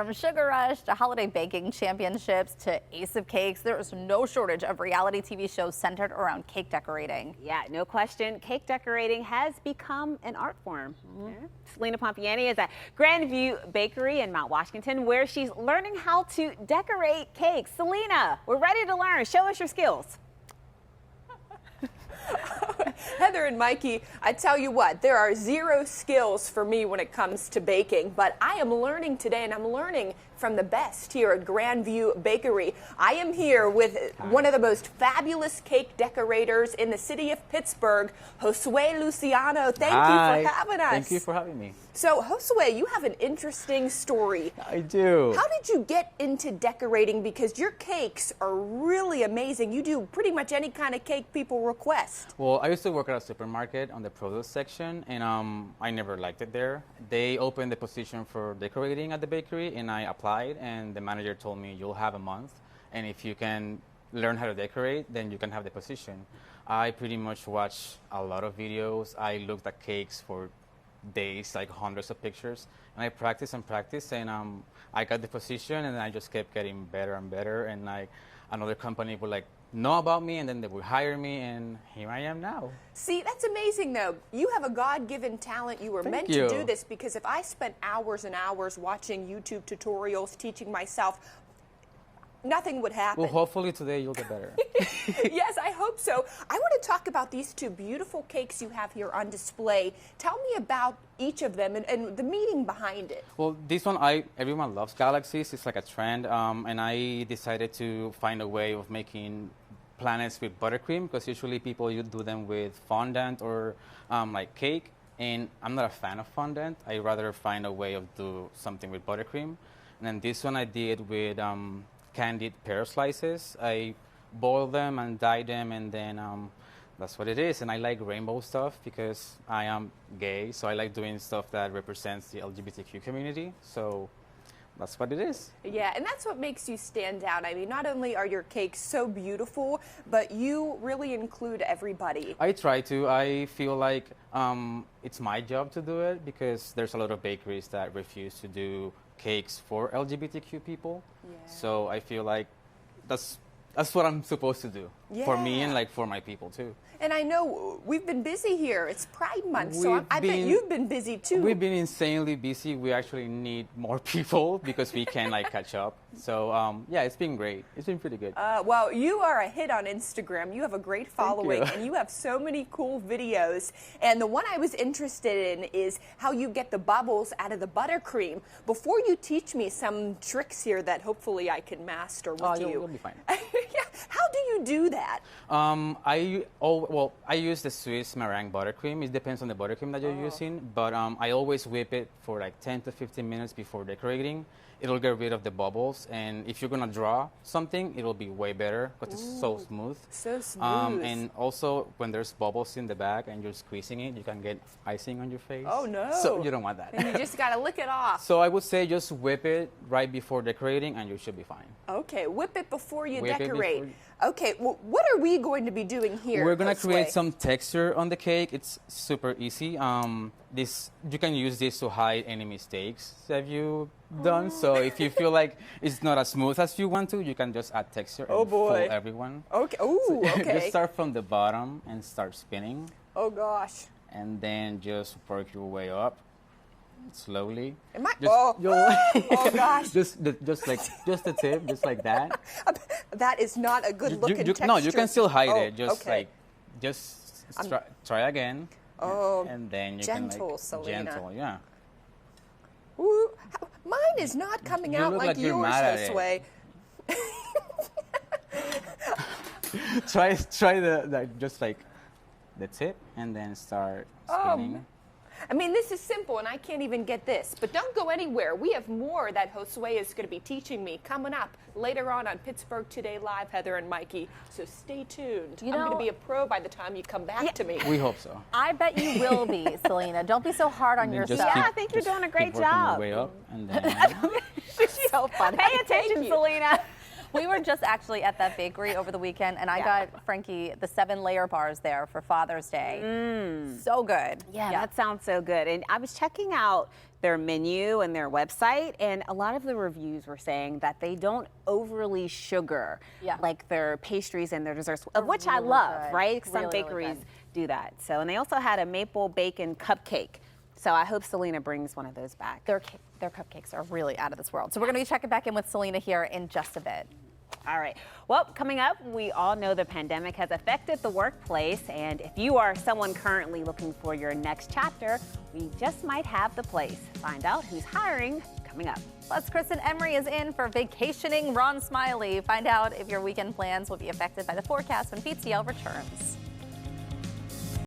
From Sugar Rush to holiday baking championships to Ace of Cakes, there is no shortage of reality TV shows centered around cake decorating. Yeah, no question. Cake decorating has become an art form. Celina Pompeani is at Grandview Bakery in Mount Washington, where she's learning how to decorate cakes. Celina, we're ready to learn. Show us your skills. Heather and Mikey, I tell you what, there are zero skills for me when it comes to baking, but I am learning today, and I'm learning from the best here at Grandview Bakery. I am here with one of the most fabulous cake decorators in the city of Pittsburgh, Josue Luciano. Thank you for having us. Thank you for having me. So, Josue, you have an interesting story. I do. How did you get into decorating? Because your cakes are really amazing. You do pretty much any kind of cake people request. Well, I used to work at a supermarket on the produce section, and I never liked it there. They opened the position for decorating at the bakery, and I applied, and the manager told me, you'll have a month, and if you can learn how to decorate, then you can have the position. I pretty much watched a lot of videos. I looked at cakes for days, like hundreds of pictures, and I practiced, and I got the position, and I just kept getting better and better, and like another company would like know about me, and then they would hire me, and here I am now. See, that's amazing though. You have a God-given talent. You were meant to do this, because if I spent hours and hours watching YouTube tutorials, teaching myself, nothing would happen. Well, hopefully today you'll get better. Yes, I hope so. I want to talk about these two beautiful cakes you have here on display. Tell me about each of them and the meaning behind it. Well, this one, everyone loves galaxies. It's like a trend, and I decided to find a way of making planets with buttercream, because usually people you do them with fondant or like cake, and I'm not a fan of fondant. I rather find a way of do something with buttercream. And then this one I did with candied pear slices. I boiled them and dyed them, and then that's what it is. And I like rainbow stuff because I am gay, so I like doing stuff that represents the LGBTQ community. So that's what it is. Yeah, and that's what makes you stand out. I mean, not only are your cakes so beautiful, but you really include everybody. I try to. I feel like it's my job to do it, because there's a lot of bakeries that refuse to do cakes for LGBTQ people. Yeah. So I feel like that's what I'm supposed to do for me and like for my people too. And I know we've been busy here. It's Pride Month, so I bet you've been busy too. We've been insanely busy. We actually need more people because we can't like catch up. So yeah, it's been great. It's been pretty good. Well, you are a hit on Instagram. You have a great following, and you have so many cool videos. And the one I was interested in is how you get the bubbles out of the buttercream. Before you teach me some tricks here that hopefully I can master with you. You'll be fine. Yeah. How do you do that? I use the Swiss meringue buttercream. It depends on the buttercream that you're using, but I always whip it for like 10 to 15 minutes before decorating. It'll get rid of the bubbles, and if you're gonna draw something, it'll be way better because it's so smooth. So smooth. And also, when there's bubbles in the bag and you're squeezing it, you can get icing on your face. Oh no! So you don't want that. And you just gotta lick it off. So I would say just whip it right before decorating, and you should be fine. Okay, whip it before you decorate. Okay, well, what are we going to be doing here? We're gonna create some texture on the cake. It's super easy. You can use this to hide any mistakes that you've done. So if you feel like it's not as smooth as you want to, you can just add texture and fool everyone. Okay. Ooh, okay. Just start from the bottom and start spinning. Oh gosh. And then just work your way up slowly. Am I? Oh gosh. just the tip, just like that. That is not a good looking texture. No, you can still hide it. Just try again. Oh, and then you gentle, can Celina. Gentle, yeah. Ooh, mine is not coming out like yours this way. Try just like the tip, and then start spinning. I mean, this is simple, and I can't even get this. But don't go anywhere. We have more that Josue is going to be teaching me coming up later on Pittsburgh Today Live, Heather and Mikey. So stay tuned. I'm going to be a pro by the time you come back to me. We hope so. I bet you will be, Celina. Don't be so hard on yourself. I think you're doing a great job. Your way up, and then so funny. Pay attention, Celina. We were just actually at that bakery over the weekend, and I got Frankie the 7-layer bars there for Father's Day. So good. Yeah, that sounds so good. And I was checking out their menu and their website, and a lot of the reviews were saying that they don't overly sugar like their pastries and their desserts, of which I love, good. right? Some Really, really bakeries good. do that. So, and they also had a maple bacon cupcake. So I hope Celina brings one of those back. Their cupcakes are really out of this world. So we're going to be checking back in with Celina here in just a bit. All right. Well, coming up, we all know the pandemic has affected the workplace, and if you are someone currently looking for your next chapter, we just might have the place. Find out who's hiring coming up. Plus, Kristen Emery is in for vacationing Ron Smiley. Find out if your weekend plans will be affected by the forecast when PTL returns.